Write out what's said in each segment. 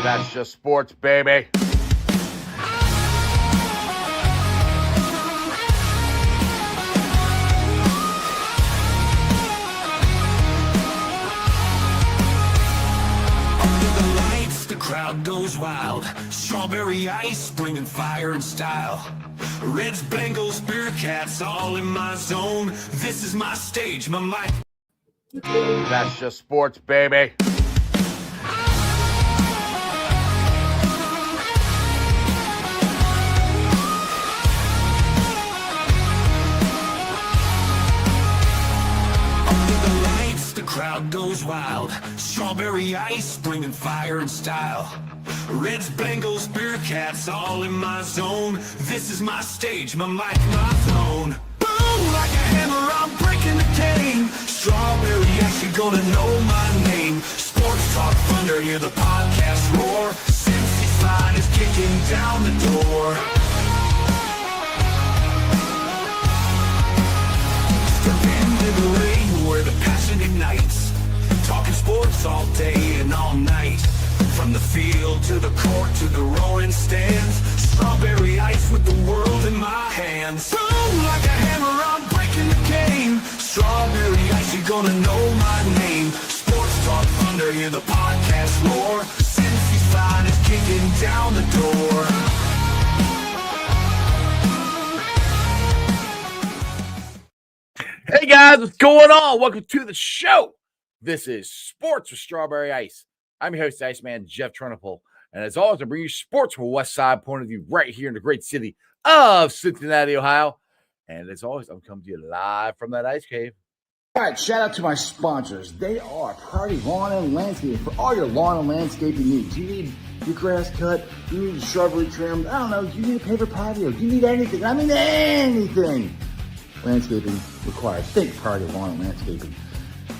That's just sports, baby. Crowd goes wild. Strawberry ice, bringing fire and style. Reds, Bengals, Bearcats, all in my zone. This is my stage, my mic. That's just sports, baby. Crowd goes wild. Strawberry ice, bringing fire and style. Reds, Bengals, Bearcats, all in my zone. This is my stage, my mic, my throne. Boom, like a hammer, I'm breaking the game. Strawberry ice, you're gonna know my name. Sports Talk Thunder, hear the podcast roar. Cincy's line is kicking down the door. Step into the ring where the passion ignites. Talking sports all day and all night. From the field to the court to the roaring stands. Strawberry ice with the world in my hands. Boom, like a hammer, I'm breaking the game. Strawberry ice, you're gonna know my name. Sports Talk Thunder, hear the podcast roar. Cincy's line is kicking down the door. Hey guys, what's going on? Welcome to the show. This is Sports with Strawberry Ice. I'm your host, Iceman Jeff Trunapole. And as always, I bring you sports from a West Side point of view right here in the great city of Cincinnati, Ohio. And as always, I'm coming to you live from that ice cave. All right, shout out to my sponsors. They are Party Lawn and Landscaping for all your lawn and landscaping needs. You need your grass cut, you need your shrubbery trimmed, I don't know, you need a paper patio, you need anything. I mean anything. Landscaping required. Think Party Lawn and Landscaping.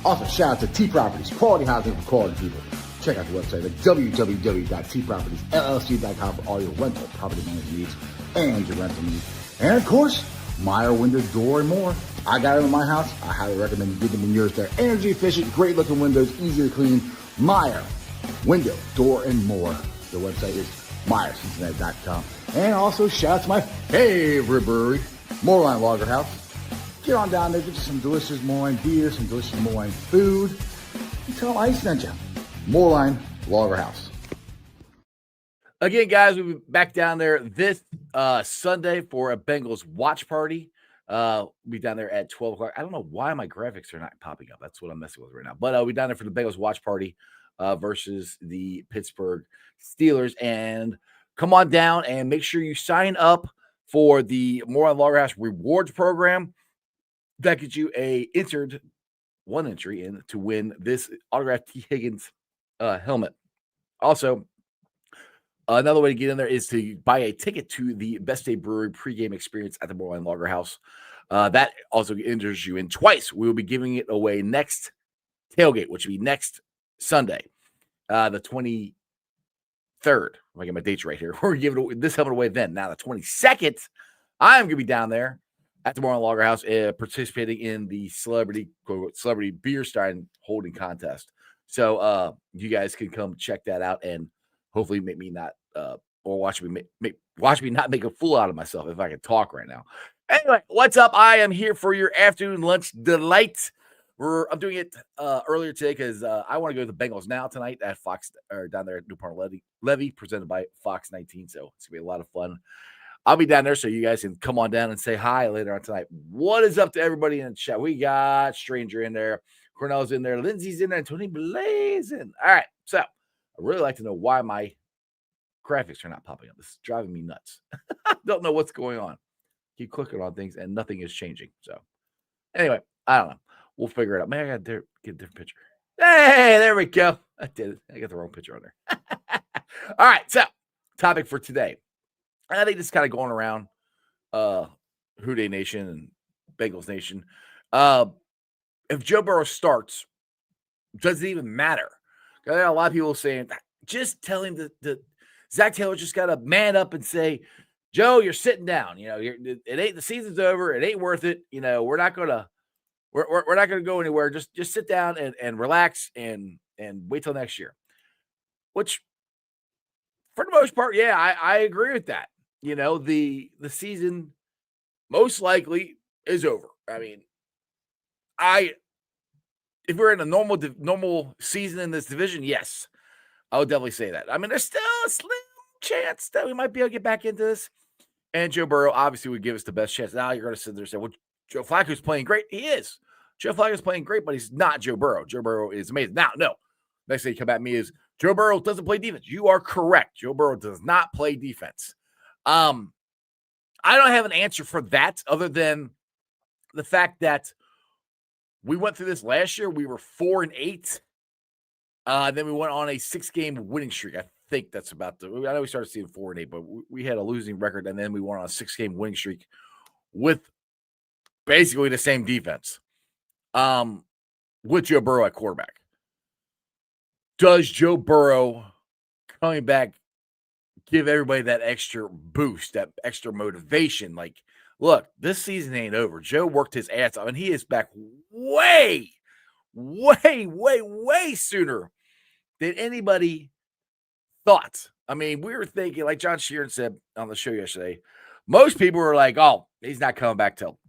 Also, shout out to T Properties, quality housing for quality people. Check out the website at www.tpropertiesllc.com for all your rental property management needs and your rental needs. And of course, Meyer Window, Door, and more. I got them in my house. I highly recommend you get them in yours. They're energy efficient, great looking windows, easy to clean. Meyer Window, Door, and more. The website is MeyerCincinnati.com. And also, shout out to my favorite brewery, Moorline Lager House. Get on down there, get you some delicious Moorline beer, some delicious Moorline food. And tell them I sent you. Moorline Lager House. Again, guys, we'll be back down there this Sunday for a Bengals watch party. We'll be down there at 12 o'clock. I don't know why my graphics are not popping up. That's what I'm messing with right now. But we'll be down there for the Bengals watch party versus the Pittsburgh Steelers. And come on down and make sure you sign up for the Moorline Lager House Rewards Program. That gets you one entry in to win this autographed T. Higgins helmet. Also, another way to get in there is to buy a ticket to the Best Day Brewery pregame experience at the Moorline Lager House. That also enters you in twice. We will be giving it away next tailgate, which will be next Sunday, the 23rd. If I get my dates right here, we're giving this helmet away then. Now, the 22nd, I'm going to be down there at the Moorline Lager House, participating in the celebrity beer stein holding contest. So you guys can come check that out and hopefully make me not or watch me not make a fool out of myself if I can talk right now. Anyway, what's up? I am here for your afternoon lunch delight. I'm doing it earlier today because I want to go to the Bengals Now tonight at Fox or down there at Newport Levy, presented by Fox 19. So it's gonna be a lot of fun. I'll be down there so you guys can come on down and say hi later on tonight. What is up to everybody in the chat? We got Stranger in there, Cornell's in there, Lindsay's in there, and Tony Blazing. All right, so I really like to know why my graphics are not popping up. This is driving me nuts. I don't know what's going on. Keep clicking on things and nothing is changing. So anyway, I don't know. We'll figure it out. Man, I got to get a different picture. Hey, there we go. I did it. I got the wrong picture on there. All right, so topic for today. And I think this is kind of going around Houday Nation and Bengals Nation. If Joe Burrow starts, does it even matter? Got a lot of people saying, just tell him that Zach Taylor just got to man up and say, Joe, you're sitting down. You know, it ain't the season's over. It ain't worth it. You know, we're not gonna go anywhere. Just sit down and relax and wait till next year. Which For the most part, yeah, I agree with that. You know, the season most likely is over. I mean, if we're in a normal season in this division, yes, I would definitely say that. I mean, there's still a slim chance that we might be able to get back into this. And Joe Burrow obviously would give us the best chance. Now you're going to sit there and say, well, Joe Flacco's playing great. He is. Joe Flacco's playing great, but he's not Joe Burrow. Joe Burrow is amazing. Now, no. Next thing you come at me is Joe Burrow doesn't play defense. You are correct. Joe Burrow does not play defense. I don't have an answer for that other than the fact that we went through this last year. We were 4-8. Then we went on a 6-game winning streak. I think that's about I know we started seeing 4-8, but we had a losing record, and then we went on a 6-game winning streak with basically the same defense. With Joe Burrow at quarterback. Does Joe Burrow coming back give everybody that extra boost, that extra motivation? Like, look, this season ain't over. Joe worked his ass off, and he is back way sooner than anybody thought. I mean, we were thinking, like John Sheeran said on the show yesterday, most people were like, oh, he's not coming back till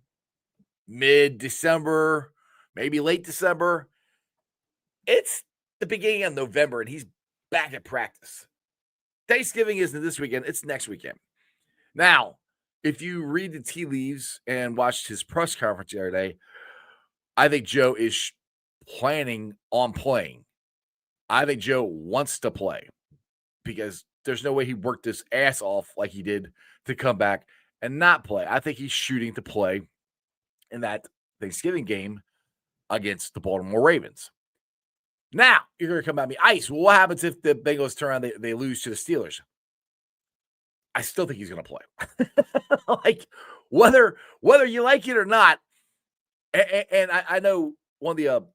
mid-December, maybe late December. It's the beginning of November, and he's back at practice. Thanksgiving isn't this weekend. It's next weekend. Now, if you read the tea leaves and watched his press conference the other day, I think Joe is planning on playing. I think Joe wants to play because there's no way he worked his ass off like he did to come back and not play. I think he's shooting to play in that Thanksgiving game against the Baltimore Ravens. Now, you're going to come at me, Ice, well, what happens if the Bengals turn around, they lose to the Steelers? I still think he's going to play. Like, whether you like it or not, and I know one of the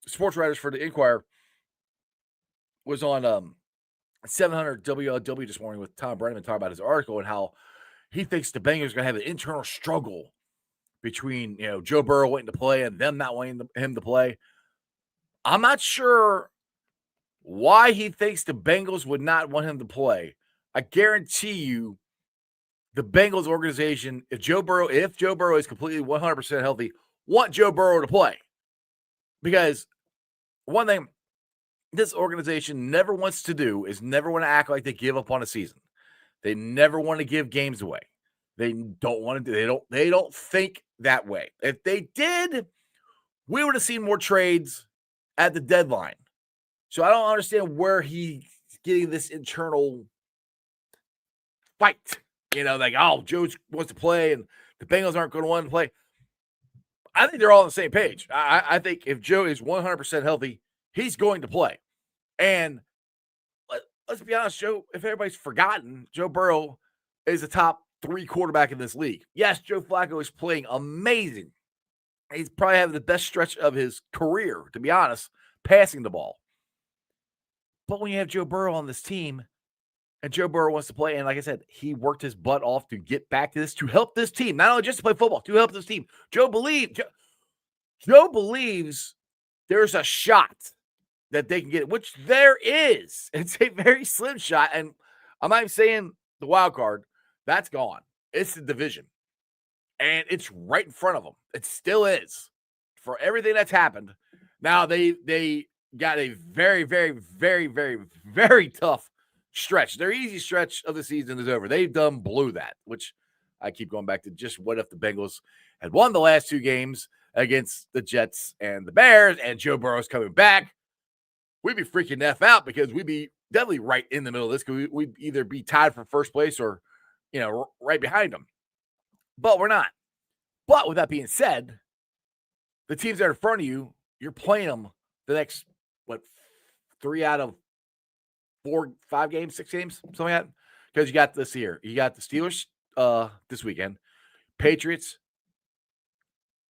sports writers for the Inquirer was on 700 WLW this morning with Tom Brennan talking about his article and how he thinks the Bengals are going to have an internal struggle between, Joe Burrow wanting to play and them not wanting him to play. I'm not sure why he thinks the Bengals would not want him to play. I guarantee you the Bengals organization, if Joe Burrow is completely 100% healthy, want Joe Burrow to play. Because one thing this organization never wants to do is never want to act like they give up on a season. They never want to give games away. They don't want to do. They don't think that way. If they did, we would have seen more trades at the deadline. So I don't understand where he's getting this internal fight. Like, oh, Joe wants to play and the Bengals aren't going to want to play. I think they're all on the same page. I think if Joe is 100% healthy, he's going to play. And let's be honest, Joe, if everybody's forgotten, Joe Burrow is a top 3 quarterback in this league. Yes, Joe Flacco is playing amazing. He's probably having the best stretch of his career, to be honest, passing the ball. But when you have Joe Burrow on this team, and Joe Burrow wants to play, and like I said, he worked his butt off to get back to this, to help this team, not only just to play football, to help this team. Joe believes there's a shot that they can get, which there is. It's a very slim shot, and I'm not even saying the wild card. That's gone. It's the division. And it's right in front of them. It still is. For everything that's happened. Now, they got a very, very, very, very, very tough stretch. Their easy stretch of the season is over. They've blew that, which I keep going back to just what if the Bengals had won the last 2 games against the Jets and the Bears, and Joe Burrow's coming back. We'd be freaking the F out because we'd be definitely right in the middle of this because we'd either be tied for first place or, right behind them. But we're not. But with that being said, the teams that are in front of you, you're playing them the next, 3 out of 4, 5 games, 6 games, something like that. Because you got this here. You got the Steelers this weekend, Patriots,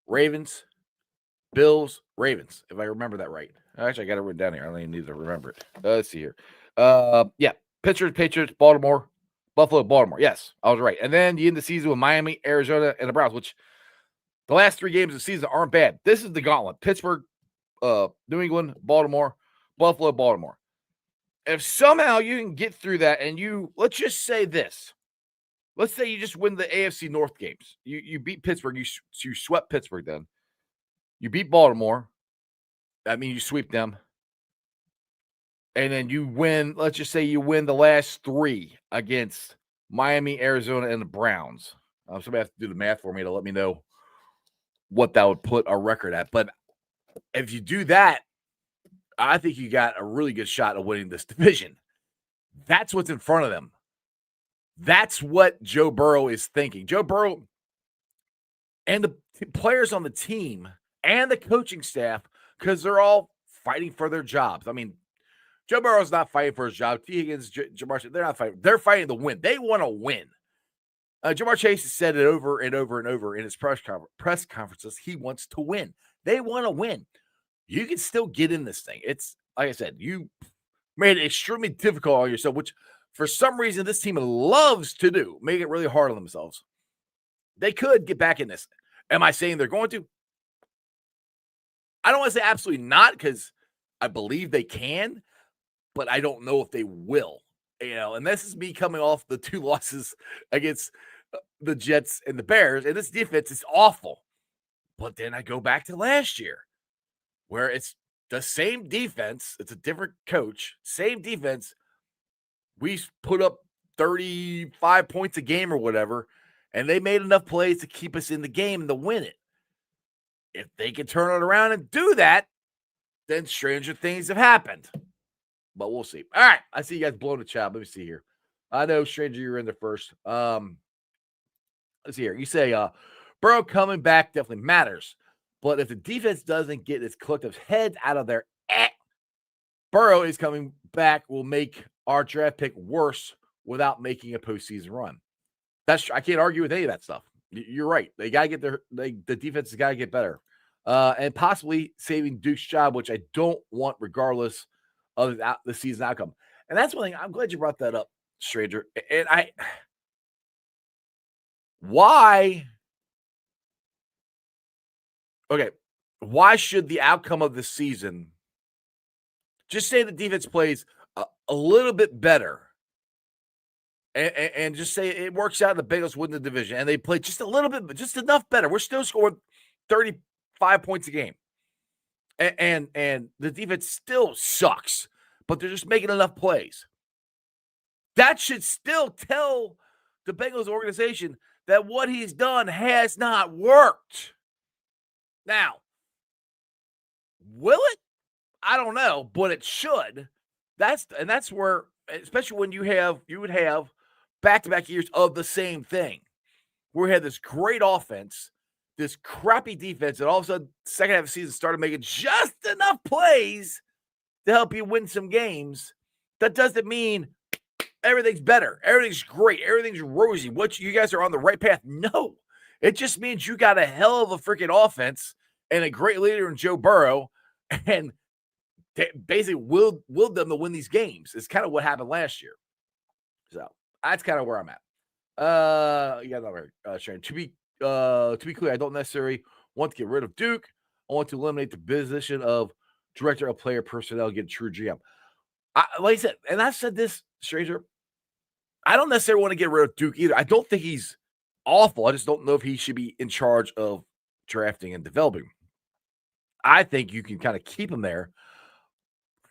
Ravens, Bills, Ravens, if I remember that right. Actually, I got it written down here. I don't even need to remember it. Let's see here. Pittsburgh, Patriots, Baltimore, Buffalo, Baltimore. Yes, I was right. And then you end the season with Miami, Arizona, and the Browns, which the last 3 games of the season aren't bad. This is the gauntlet. Pittsburgh, New England, Baltimore, Buffalo, Baltimore. If somehow you can get through that and let's just say this. Let's say you just win the AFC North games. You beat Pittsburgh. You swept Pittsburgh then. You beat Baltimore. I mean, you sweep them. And then you win, let's just say you win the last 3 against Miami, Arizona, and the Browns. Somebody has to do the math for me to let me know what that would put our record at. But if you do that, I think you got a really good shot of winning this division. That's what's in front of them. That's what Joe Burrow is thinking. Joe Burrow and the players on the team and the coaching staff, because they're all fighting for their jobs. I mean, Joe Burrow's not fighting for his job. T. Higgins, Jamar Chase, they're not fighting. They're fighting to win. They want to win. Jamar Chase has said it over and over and over in his press conferences. He wants to win. They want to win. You can still get in this thing. It's, like I said, you made it extremely difficult on yourself, which for some reason this team loves to do, make it really hard on themselves. They could get back in this. Am I saying they're going to? I don't want to say absolutely not, because I believe they can, but I don't know if they will. And this is me coming off the 2 losses against the Jets and the Bears, and this defense is awful. But then I go back to last year, where it's the same defense. It's a different coach, same defense. We put up 35 points a game or whatever, and they made enough plays to keep us in the game and to win it. If they can turn it around and do that, then stranger things have happened. But we'll see. All right. I see you guys blowing the chat. Let me see here. I know, Stranger, you're in there first. Let's see here. You say Burrow coming back definitely matters. But if the defense doesn't get its collective heads out of their Burrow is coming back will make our draft pick worse without making a postseason run. I can't argue with any of that stuff. You're right. They got to get the defense has got to get better. And possibly saving Duke's job, which I don't want regardless of the season outcome. And that's one thing. I'm glad you brought that up, Stranger. And why should the outcome of the season just say the defense plays a little bit better and just say it works out the Bengals win the division and they play just a little bit, just enough better. We're still scoring 35 points a game. And the defense still sucks, but they're just making enough plays. That should still tell the Bengals organization that what he's done has not worked. Now, will it? I don't know, but it should. That's where, especially when you would have back-to-back years of the same thing, where we had this great offense, this crappy defense, and all of a sudden, second half of the season started making just enough plays to help you win some games. That doesn't mean everything's better. Everything's great. Everything's rosy. What you guys are on the right path. No. It just means you got a hell of a freaking offense and a great leader in Joe Burrow, and basically willed them to win these games. It's kind of what happened last year. So that's kind of where I'm at. To be clear, I don't necessarily want to get rid of Duke. I want to eliminate the position of director of player personnel, get a true GM. Like I said, and I've said this, Stranger, I don't necessarily want to get rid of Duke either. I don't think he's awful. I just don't know if he should be in charge of drafting and developing. I think you can kind of keep him there.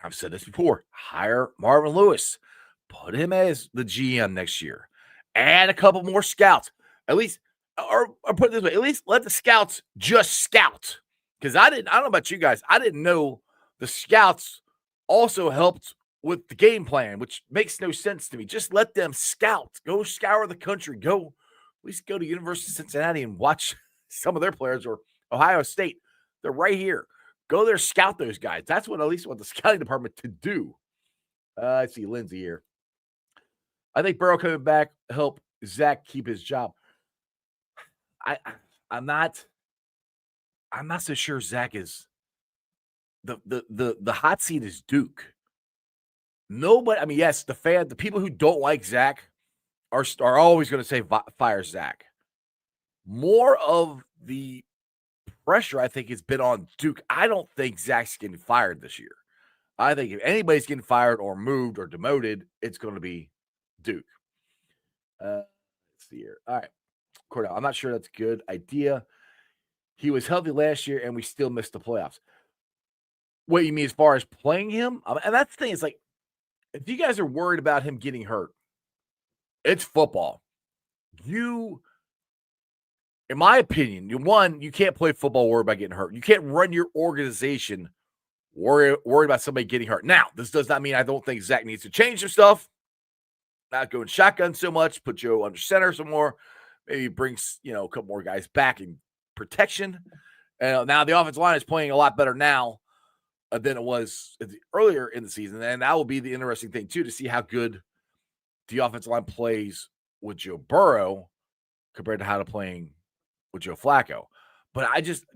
I've said this before. Hire Marvin Lewis. Put him as the GM next year. Add a couple more scouts. At least, or put it this way, at least let the scouts just scout. Because I don't know about you guys. I didn't know the scouts also helped with the game plan, which makes no sense to me. Just let them scout. Go scour the country. At least go to University of Cincinnati and watch some of their players, or Ohio State. They're right here. Go there, scout those guys. That's what at least want the scouting department to do. I see Lindsay here. I think Burrow coming back help Zach keep his job. I'm not so sure Zach is the hot seat is Duke. Nobody, I mean, yes, the people who don't like Zach are always going to say fire Zach. More of the pressure, I think, has been on Duke. I don't think Zach's getting fired this year. I think if anybody's getting fired or moved or demoted, it's going to be Duke. Let's see here. All right. Cordell, I'm not sure that's a good idea. He was healthy last year, and we still missed the playoffs. What you mean as far as playing him? And that's the thing. It's like, if you guys are worried about him getting hurt, it's football. In my opinion, you can't play football worried about getting hurt. You can't run your organization worried about somebody getting hurt. Now, this does not mean I don't think Zach needs to change some stuff. Not going shotgun so much, put Joe under center some more, maybe brings, a couple more guys back in protection. Now the offensive line is playing a lot better now than it was earlier in the season. And that will be the interesting thing too, to see how good the offensive line plays with Joe Burrow compared to how to playing with Joe Flacco. But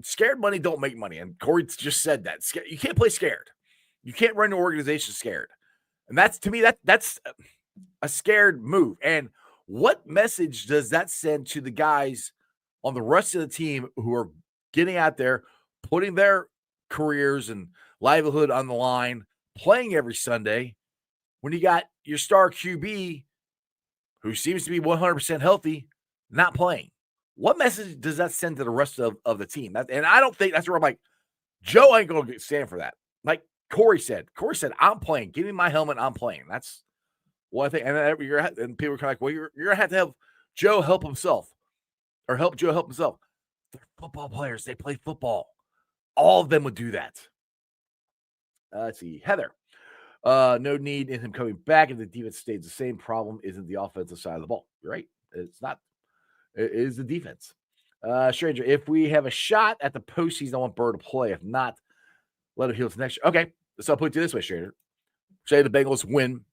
scared money don't make money. And Corey just said that. You can't play scared. You can't run your organization scared. And that's, to me, that's a scared move. And what message does that send to the guys on the rest of the team who are getting out there, putting their careers and livelihood on the line, playing every Sunday, when you got your star QB who seems to be 100% healthy, not playing? What message does that send to the rest of the team? And I don't think that's where I'm like, Joe ain't going to stand for that. Like Corey said, I'm playing. Give me my helmet. I'm playing. That's what I think. And people are kind of like, well, you're going to have Joe help himself or help Joe help himself. They're football players. They play football. All of them would do that. Let's see. Heather. No need in him coming back if the defense stays the same. Problem isn't the offensive side of the ball. You're right. It's not. It is the defense. Stranger, if we have a shot at the postseason, I want Burrow to play. If not, let him heal to next year. Okay, so I'll put it this way, Stranger. Say the Bengals win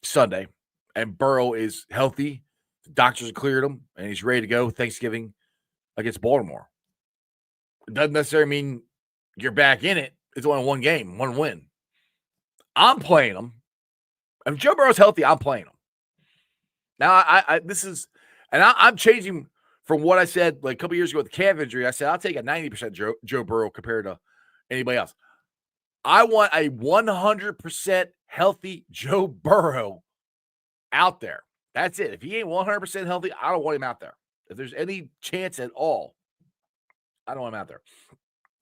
Sunday, and Burrow is healthy. The doctors have cleared him, and he's ready to go Thanksgiving against Baltimore. It doesn't necessarily mean you're back in it. It's only one game, one win. I'm playing him. If Joe Burrow's healthy, I'm playing him. Now, I'm changing from what I said like a couple years ago with the calf injury. I said I'll take a 90% Joe Burrow compared to anybody else. I want a 100% healthy Joe Burrow out there. That's it. If he ain't 100% healthy, I don't want him out there. If there's any chance at all, I don't want him out there.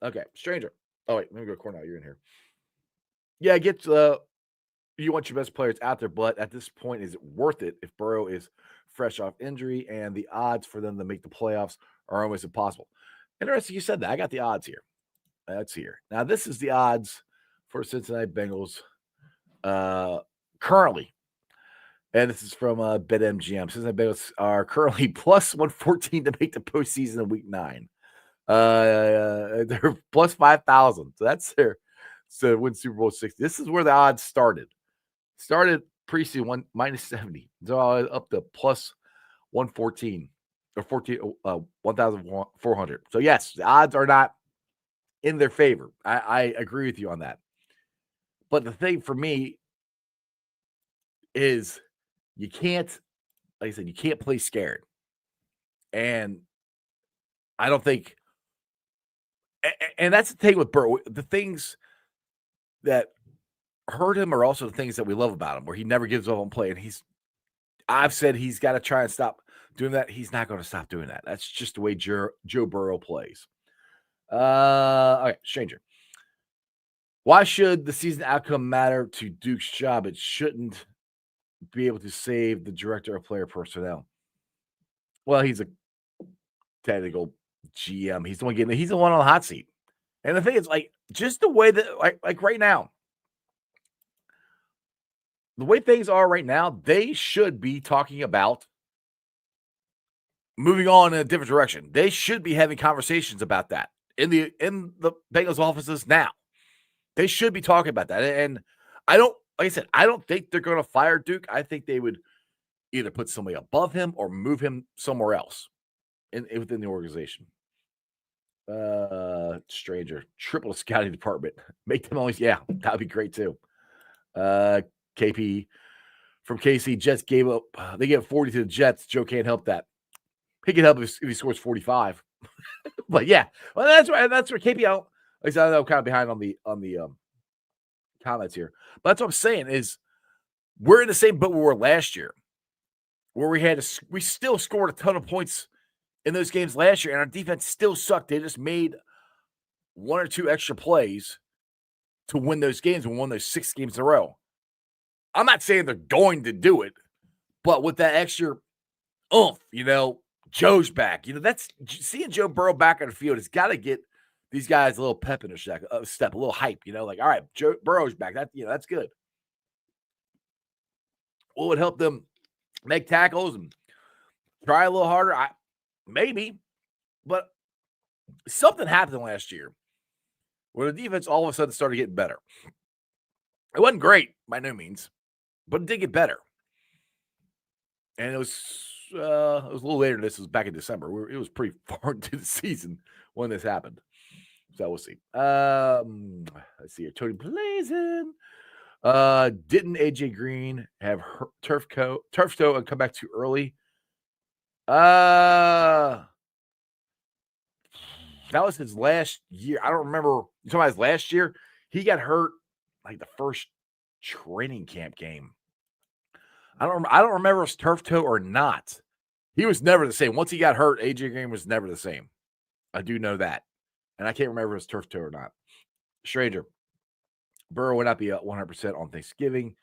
Okay, Stranger. Oh, wait, let me go Cornell. You're in here. Yeah, you want your best players out there, but at this point, is it worth it if Burrow is fresh off injury and the odds for them to make the playoffs are almost impossible? Interesting you said that. I got the odds here. That's here. Now, this is the odds for Cincinnati Bengals currently. And this is from BetMGM. Cincinnati Bengals are currently plus 114 to make the postseason in week 9. They're plus 5,000. So that's their win Super Bowl 60. This is where the odds started. Started preseason minus 70. So up to plus 114 or 1,400. So yes, the odds are not in their favor. I agree with you on that. But the thing for me is you can't, like I said, you can't play scared. And I don't think, and that's the thing with Burrow. The things that hurt him are also the things that we love about him, where he never gives up on play. And I've said he's got to try and stop doing that. He's not going to stop doing that. That's just the way Joe Burrow plays. All right, Stranger. Why should the season outcome matter to Duke's job? It shouldn't be able to save the director of player personnel. Well, he's a technical GM. He's the one on the hot seat. And the thing is, like, just the way that, like right now, the way things are right now, they should be talking about moving on in a different direction. They should be having conversations about that in the Bengals offices now. They should be talking about that. And I don't think they're going to fire Duke. I think they would either put somebody above him or move him somewhere else within the organization. Stranger, triple scouting department. Make them always, yeah, that would be great too. KP from KC, Jets gave up. They gave 40 to the Jets. Joe can't help that. He can help if he scores 45. But yeah, well, that's right. That's where KP out. Like I said, I'm kind of behind on the comments here. But that's what I'm saying is we're in the same boat we were last year, where we still scored a ton of points in those games last year, and our defense still sucked. They just made 1 or 2 extra plays to win those games and won those 6 games in a row. I'm not saying they're going to do it, but with that extra oomph, Joe's back. That's seeing Joe Burrow back on the field. It's got to get these guys a little pep in their step, a little hype. Like, all right, Joe Burrow's back. That's good. Will it help them make tackles and try a little harder? Maybe, but something happened last year where the defense all of a sudden started getting better. It wasn't great by no means, but it did get better. And it was a little later. This was back in December. It was pretty far into the season when this happened. So we'll see. Let's see here. Tony Blazin. Didn't AJ Green have turf toe and come back too early? That was his last year. I don't remember. You talking about his last year? He got hurt like the first training camp game. I don't remember if it's turf toe or not. He was never the same. Once he got hurt, AJ Green was never the same. I do know that. And I can't remember if it's turf toe or not. Stranger. Burrow would not be 100% on Thanksgiving.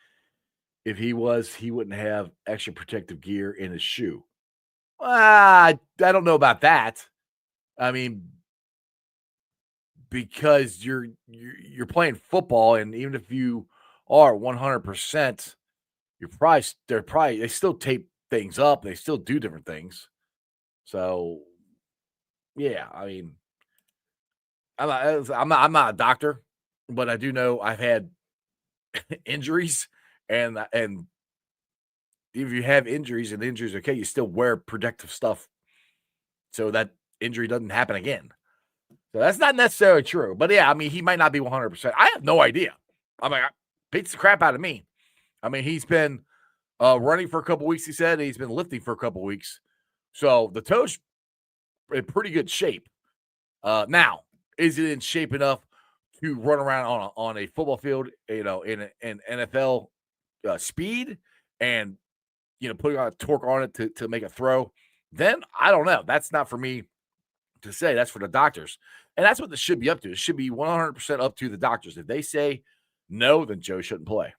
If he was, he wouldn't have extra protective gear in his shoe. I don't know about that. I mean, because you're playing football, and even if you are 100%, they still tape things up. They still do different things. So, yeah, I mean, I'm not a doctor, but I do know I've had injuries, and if you have injuries and the injury's okay, you still wear protective stuff so that injury doesn't happen again. So that's not necessarily true. But yeah, I mean, he might not be 100%. I have no idea. I mean, it beats the crap out of me. I mean, he's been running for a couple weeks, he said. He's been lifting for a couple weeks. So the toe's in pretty good shape. Now, is it in shape enough to run around on a football field, in an NFL speed and, putting on a torque on it to make a throw? Then I don't know. That's not for me to say. That's for the doctors. And that's what this should be up to. It should be 100% up to the doctors. If they say no, then Joe shouldn't play.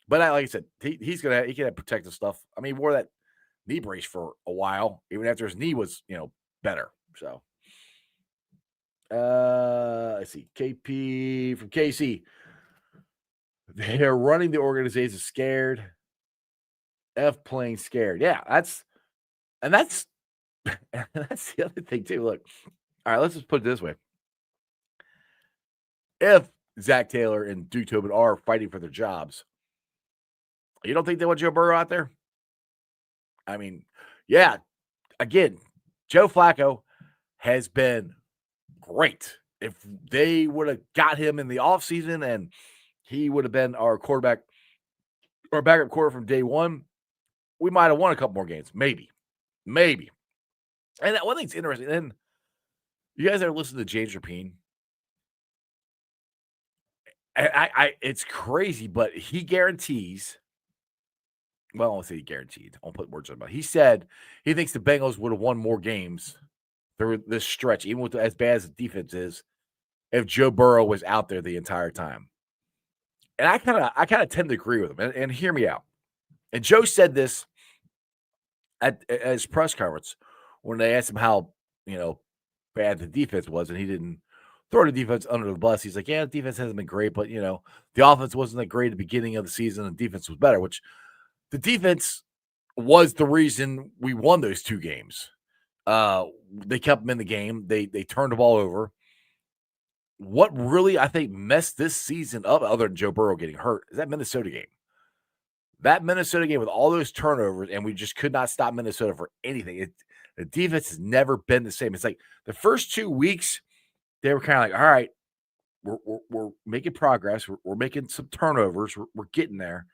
But like I said, he can have protective stuff. I mean, he wore that knee brace for a while, even after his knee was, better. So, let's see. KP from KC. They're running the organization scared. F playing scared. Yeah, that's the other thing too. Look, all right, let's just put it this way. If Zach Taylor and Duke Tobin are fighting for their jobs, you don't think they want Joe Burrow out there? I mean, yeah, again, Joe Flacco has been great. If they would have got him in the offseason and he would have been our quarterback or backup quarter from day one, we might have won a couple more games. Maybe. And one thing's interesting, and you guys ever listen to James Rapine? It's crazy, but he guarantees. Well, I won't say he guaranteed. I won't put words on it. He said he thinks the Bengals would have won more games through this stretch, even with as bad as the defense is, if Joe Burrow was out there the entire time. And I kind of tend to agree with him. And hear me out. And Joe said this at his press conference when they asked him how bad the defense was, and he didn't throw the defense under the bus. He's like, yeah, the defense hasn't been great, but the offense wasn't that great at the beginning of the season, and the defense was better, which the defense was the reason we won those 2 games. They kept them in the game. They turned the ball over. What really, I think, messed this season up, other than Joe Burrow getting hurt, is that Minnesota game. That Minnesota game with all those turnovers, and we just could not stop Minnesota for anything. The defense has never been the same. It's like the first 2 weeks, they were kind of like, all right, we're making progress. We're making some turnovers. We're getting there.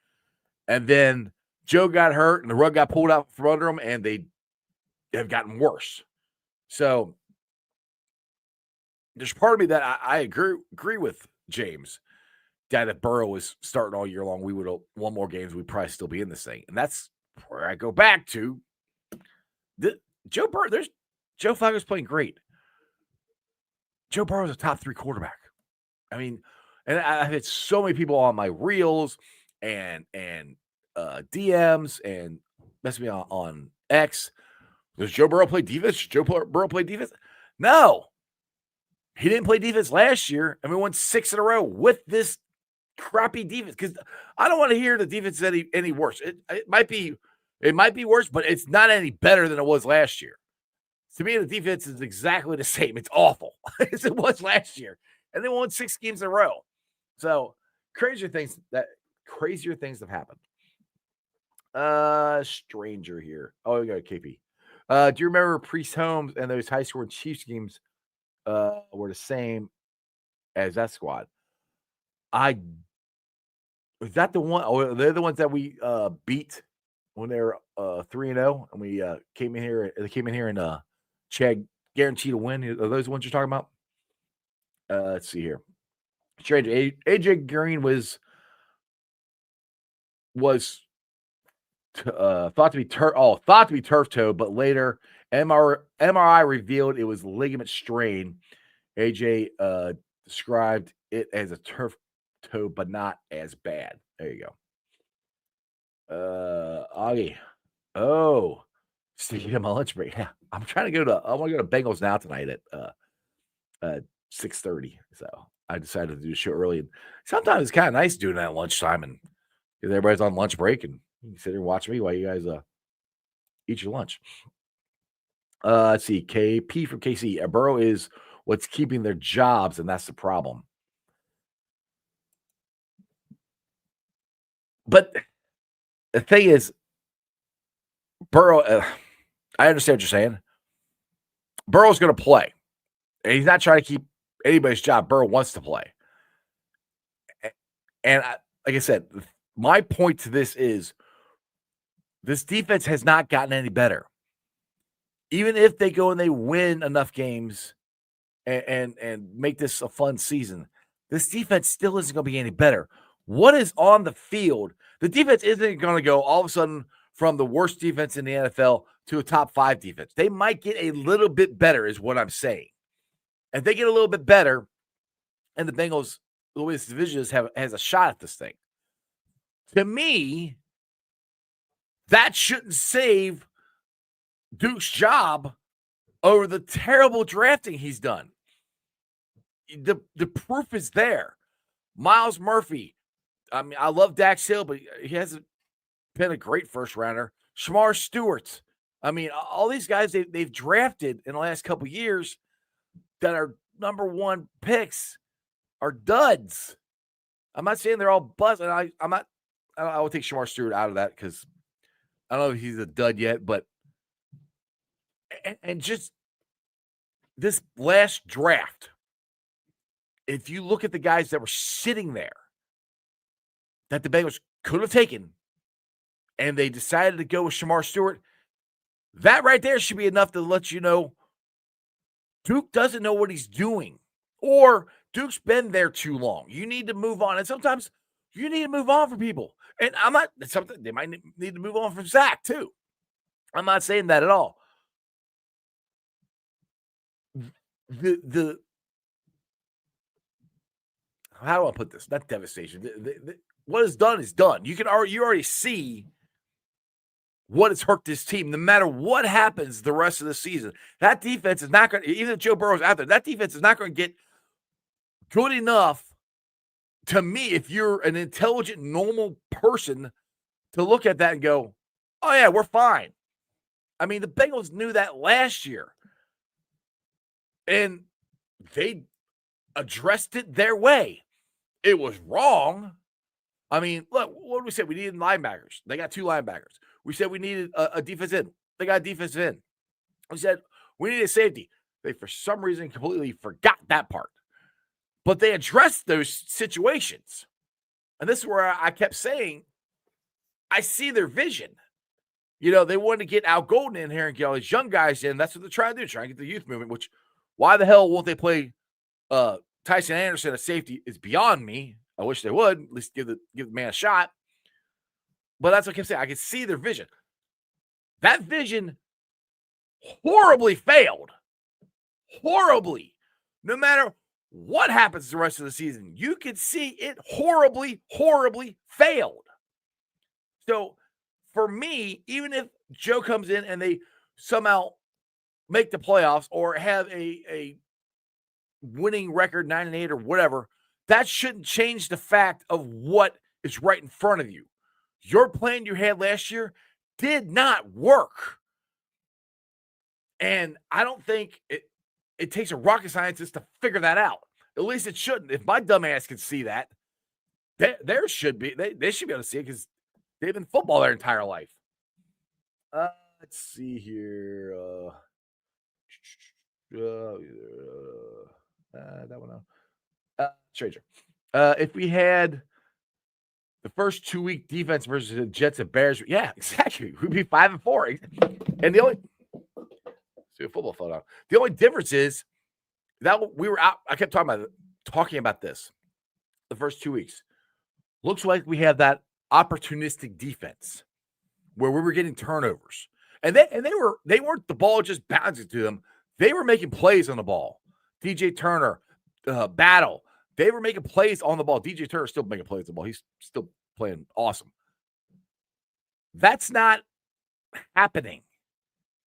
And then Joe got hurt, and the rug got pulled out from under them, and they have gotten worse. So there's part of me that I agree with James. that if Burrow was starting all year long, we would have won more games. We'd probably still be in this thing. And that's where I go back to Joe Burrow. Joe Flacco's playing great. Joe Burrow's a top 3 quarterback. I mean, and I've had so many people on my reels and DMs and messing me on X. Does Joe Burrow play defense? Does Joe Burrow play defense? No. He didn't play defense last year, and we won 6 in a row with this crappy defense. Because I don't want to hear the defense is any worse. It might be worse, but it's not any better than it was last year. To me, the defense is exactly the same. It's awful as it was last year, and they won 6 games in a row. So crazier things have happened. Stranger here. Oh, we got a KP. Do you remember Priest Holmes and those high scoring Chiefs games were the same as that squad? Was that the one? Oh, they're the ones that we beat when they were 3-0, and we came in here. They came in here and Chad guaranteed a win. Are those the ones you're talking about? Let's see here. Strange. AJ Green was thought to be turf toe, but later MRI revealed it was ligament strain. AJ described it as a turf toe, but not as bad. There you go. Augie. Oh, sticking in my lunch break. Yeah, I want to go to Bengals now tonight at 6:30. So I decided to do the show early. And sometimes it's kind of nice doing that at lunchtime, and because everybody's on lunch break, and you can sit here and watch me while you guys eat your lunch. Let's see. KP from KC. Burrow is what's keeping their jobs, and that's the problem. But the thing is, Burrow, I understand what you're saying. Burrow's going to play. And he's not trying to keep anybody's job. Burrow wants to play. And like I said, my point to this is this defense has not gotten any better. Even if they go and they win enough games and make this a fun season, this defense still isn't going to be any better. What is on the field? The defense isn't going to go all of a sudden from the worst defense in the NFL to a top 5 defense. They might get a little bit better is what I'm saying. And if they get a little bit better, and the Bengals, the way this division is, has a shot at this thing. To me, that shouldn't save Duke's job over the terrible drafting he's done. The proof is there. Miles Murphy. I mean, I love Dax Hill, but he hasn't been a great first rounder. Shamar Stewart. I mean, all these guys they've drafted in the last couple of years that are number 1 picks are duds. I'm not saying they're all bust. And I would take Shamar Stewart out of that because I don't know if he's a dud yet, but and just this last draft, if you look at the guys that were sitting there that the Bengals could have taken, and they decided to go with Shamar Stewart, that right there should be enough to let you know Duke doesn't know what he's doing, or Duke's been there too long. You need to move on. And sometimes you need to move on from people. And they might need to move on from Zach too. I'm not saying that at all. How do I put this? Not devastation. What is done is done. You already see what has hurt this team. No matter what happens the rest of the season, that defense is not going to, even if Joe Burrow's out there, that defense is not going to get good enough to me, if you're an intelligent, normal person, to look at that and go, oh yeah, we're fine. I mean, the Bengals knew that last year. And they addressed it their way. It was wrong. I mean, look, what did we say? We needed linebackers. They got 2 linebackers. We said we needed a defense end. They got a defense end. We said we needed a safety. They, for some reason, completely forgot that part. But they addressed those situations. And this is where I kept saying, I see their vision. You know, they wanted to get Al Golden in here and get all these young guys in. That's what they're trying to do, trying to get the youth movement, which why the hell won't they play Tyson Anderson at safety is beyond me. I wish they would at least give the man a shot. But that's what I kept saying. I could see their vision. That vision horribly failed. Horribly. No matter what happens the rest of the season, you could see it horribly, horribly failed. So for me, even if Joe comes in and they somehow make the playoffs or have a winning record, 9-8 or whatever, that shouldn't change the fact of what is right in front of you. Your plan you had last year did not work. And I don't think it takes a rocket scientist to figure that out. At least it shouldn't. If my dumb ass can see that, there should be. They should be able to see it because they've been football their entire life. Let's see here. That one out. Stranger. If we had the first 2-week defense versus the Jets and Bears, yeah, exactly. We'd be 5-4. And the only see a football photo. The only difference is that we were out. I kept talking about this the first 2 weeks. Looks like we have that opportunistic defense where we were getting turnovers. And they weren't the ball just bouncing to them. They were making plays on the ball. DJ Turner, Battle. They were making plays on the ball. DJ Turner's still making plays on the ball. He's still playing awesome. That's not happening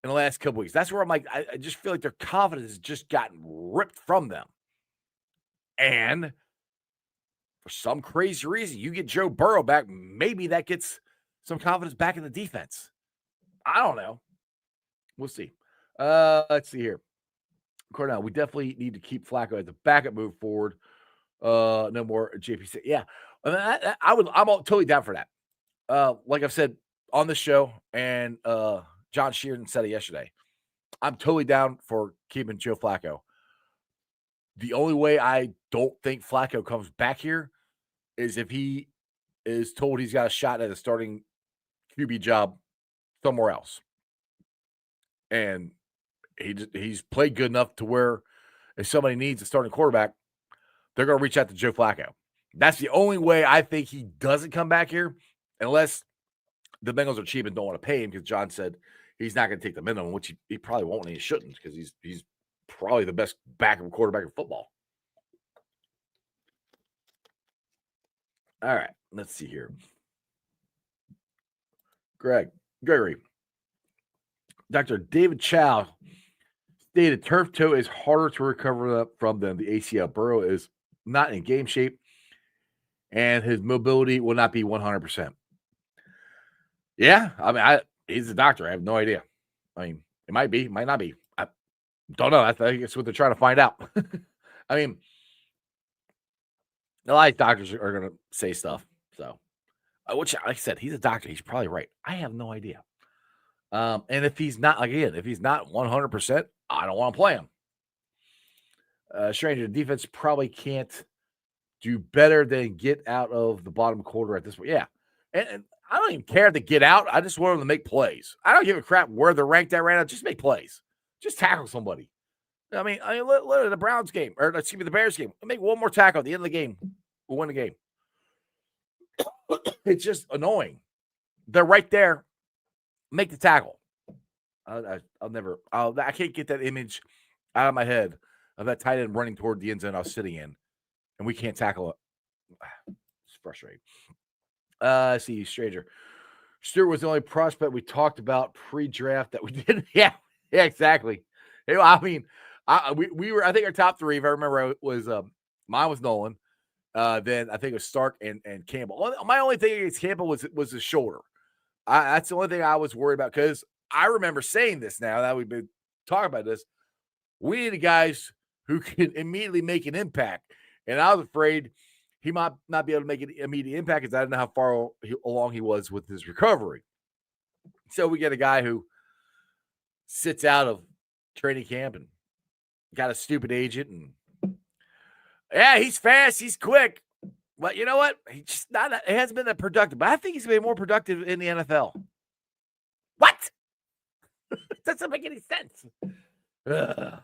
in the last couple weeks. That's where I'm like, I just feel like their confidence has just gotten ripped from them. And for some crazy reason, you get Joe Burrow back, maybe that gets some confidence back in the defense. I don't know. We'll see. Let's see here. Cornell, we definitely need to keep Flacco as a backup move forward. No more JPC. Yeah, I'm totally down for that. Like I've said on the show, and John Sheeran said it yesterday. I'm totally down for keeping Joe Flacco. The only way I don't think Flacco comes back here is if he is told he's got a shot at a starting QB job somewhere else. And he's played good enough to where if somebody needs a starting quarterback, they're going to reach out to Joe Flacco. That's the only way I think he doesn't come back here, unless the Bengals are cheap and don't want to pay him, because John said he's not going to take the minimum, which he probably won't, and he shouldn't, because he's probably the best backup quarterback in football. All right, let's see here. Gregory. Dr. David Chow stated turf toe is harder to recover from than the ACL. Burrow is not in game shape, and his mobility will not be 100%. Yeah, I mean, he's a doctor. I have no idea. I mean, it might be, might not be. I don't know. I think it's what they're trying to find out. I mean, a lot of doctors are going to say stuff. So, which, like I said, he's a doctor. He's probably right. I have no idea. And if he's not, if he's not 100%, I don't want to play him. Stranger, the defense probably can't do better than get out of the bottom quarter at this point. Yeah. And I don't even care if they get out. I just want them to make plays. I don't give a crap where they're ranked at right now. Just make plays. Just tackle somebody. I mean, look at the Browns game, or excuse me, the Bears game. Make one more tackle at the end of the game. We'll win the game. It's just annoying. They're right there. Make the tackle. I can't get that image out of my head of that tight end running toward the end zone I was sitting in, and we can't tackle it. It's frustrating. See, Stranger. Stewart was the only prospect we talked about pre-draft that we did. Yeah, exactly. I mean, we were. I think our top three, if I remember, was mine was Nolan. Then I think it was Stark and Campbell. My only thing against Campbell was his shoulder. That's the only thing I was worried about, because I remember saying this now that we've been talking about this. We need guys who can immediately make an impact. And I was afraid he might not be able to make an immediate impact because I didn't know how far along he was with his recovery. So we get a guy who sits out of training camp and got a stupid agent. And yeah, he's fast. He's quick. But you know what? He hasn't been that productive. But I think he's been more productive in the NFL. What? It doesn't make any sense. Let's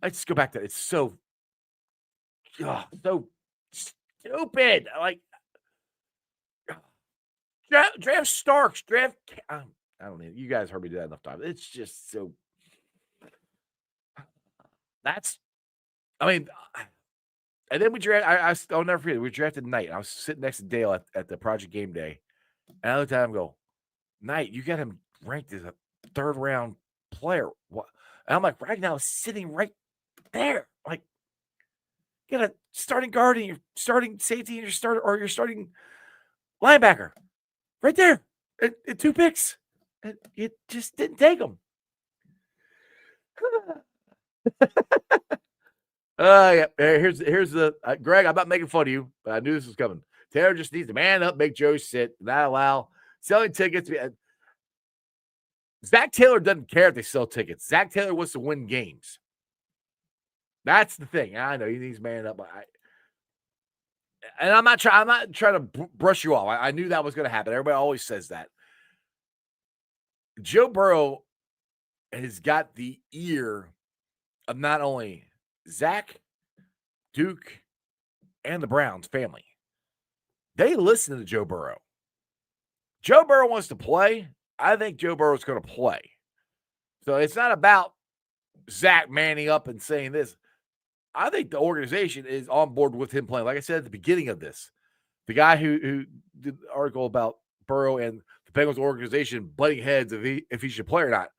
just go back to it. It's so stupid. Like, draft Starks, I don't know. You guys heard me do that enough times. It's just so. I mean, and then we draft. I'll never forget. We drafted Knight. I was sitting next to Dale at the Project Game Day, and I looked at him and go, Knight, you got him ranked as a 3rd round player. What? And I'm like, right now, sitting right there. Like, you got a starting guard and you're starting safety and you're starting linebacker right there at 2 picks. And you just didn't take them. Yeah. Here's the Greg. I'm not making fun of you, but I knew this was coming. Taylor just needs to man up, make Joe sit, not allow selling tickets. Zach Taylor doesn't care if they sell tickets. Zach Taylor wants to win games. That's the thing. I know he needs man up. And I'm not trying to brush you off. I knew that was going to happen. Everybody always says that. Joe Burrow has got the ear of not only Zach, Duke, and the Browns family. They listen to Joe Burrow. Joe Burrow wants to play. I think Joe Burrow's going to play. So it's not about Zach manning up and saying this. I think the organization is on board with him playing. Like I said at the beginning of this, the guy who did the article about Burrow and the Bengals organization butting heads if he should play or not.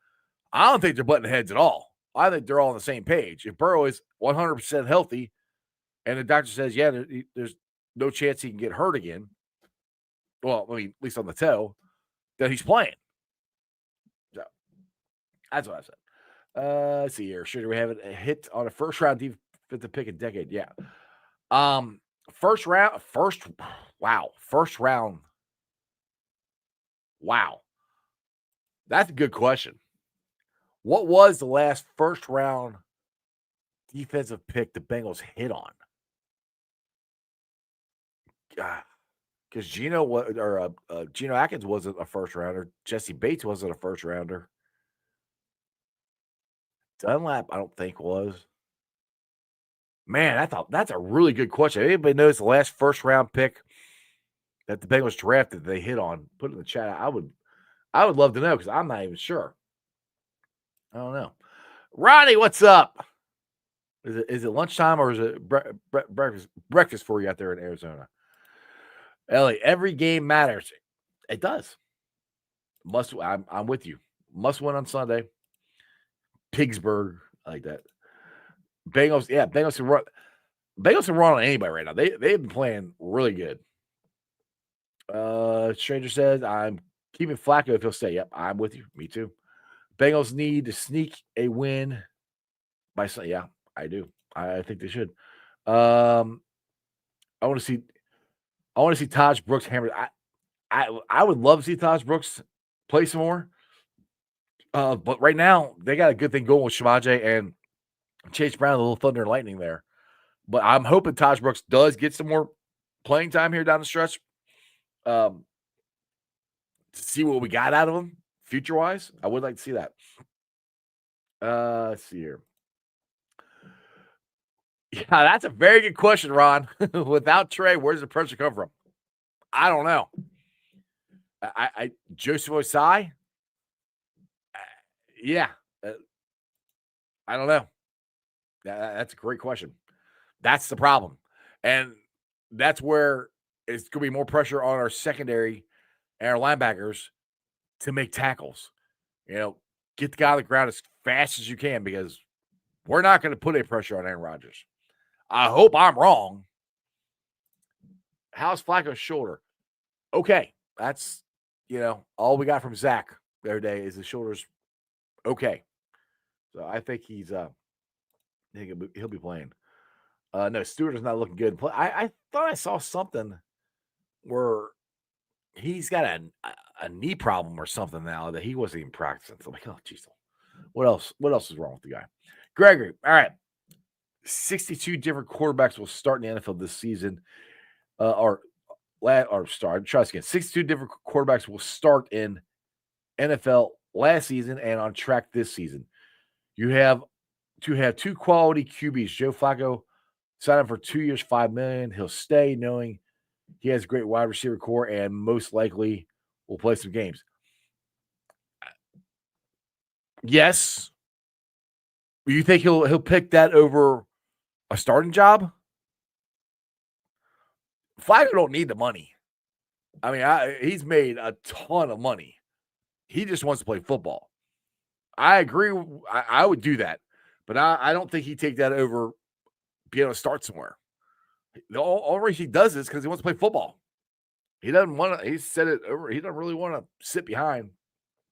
I don't think they're butting heads at all. I think they're all on the same page. If Burrow is 100% healthy and the doctor says, yeah, there's no chance he can get hurt again, well, I mean, at least on the toe, then he's playing. So that's what I said. Let's see here. Should we have a hit on a first round defensive pick a decade? Yeah. First round. Wow. That's a good question. What was the last first round defensive pick the Bengals hit on? Because Geno Atkins wasn't a first rounder. Jesse Bates wasn't a first rounder. Dunlap, I don't think was. Man, that's a really good question. Anybody knows the last first round pick that the Bengals drafted they hit on? Put it in the chat. I would love to know because I'm not even sure. I don't know. Ronnie, what's up? Is it lunchtime or is it breakfast for you out there in Arizona? Ellie, every game matters. It does. I'm with you. Must win on Sunday. Pittsburgh, I like that. Bengals can run. Bengals can run on anybody right now. They've been playing really good. Stranger says, I'm keeping Flacco if he'll stay. Yep, I'm with you. Me too. Bengals need to sneak a win by Sunday. Yeah, I do. I think they should. I want to see Taj Brooks hammered. I would love to see Taj Brooks play some more. But right now they got a good thing going with Shamaje and Chase Brown, a little thunder and lightning there. But I'm hoping Taj Brooks does get some more playing time here down the stretch. To see what we got out of him future-wise. I would like to see that. Let's see here. Yeah, that's a very good question, Ron. Without Trey, where does the pressure come from? I don't know. Joseph Osai? Yeah. I don't know. That's a great question. That's the problem. And that's where it's going to be more pressure on our secondary and our linebackers to make tackles. Get the guy on the ground as fast as you can because we're not going to put any pressure on Aaron Rodgers. I hope I'm wrong. How's Flacco's shoulder? Okay. That's, all we got from Zach the other day is the shoulder's okay. So I think he'll be playing. No, Stewart is not looking good. I thought I saw something where he's got a knee problem or something now that he wasn't even practicing. So I'm like, oh, geez. What else? What else is wrong with the guy? Gregory, all right. 62 different quarterbacks will start in the NFL this season. Try again. 62 different quarterbacks will start in NFL last season and on track this season. You have to have two quality QBs, Joe Flacco, Sign him for 2 years, $5 million. He'll stay knowing he has a great wide receiver core and most likely will play some games. Yes. You think he'll pick that over a starting job? Flacco don't need the money. I mean, he's made a ton of money. He just wants to play football. I agree. I would do that, but I don't think he'd take that over being able to start somewhere. The only reason he does this because he wants to play football. He doesn't want to. He said it over. He doesn't really want to sit behind.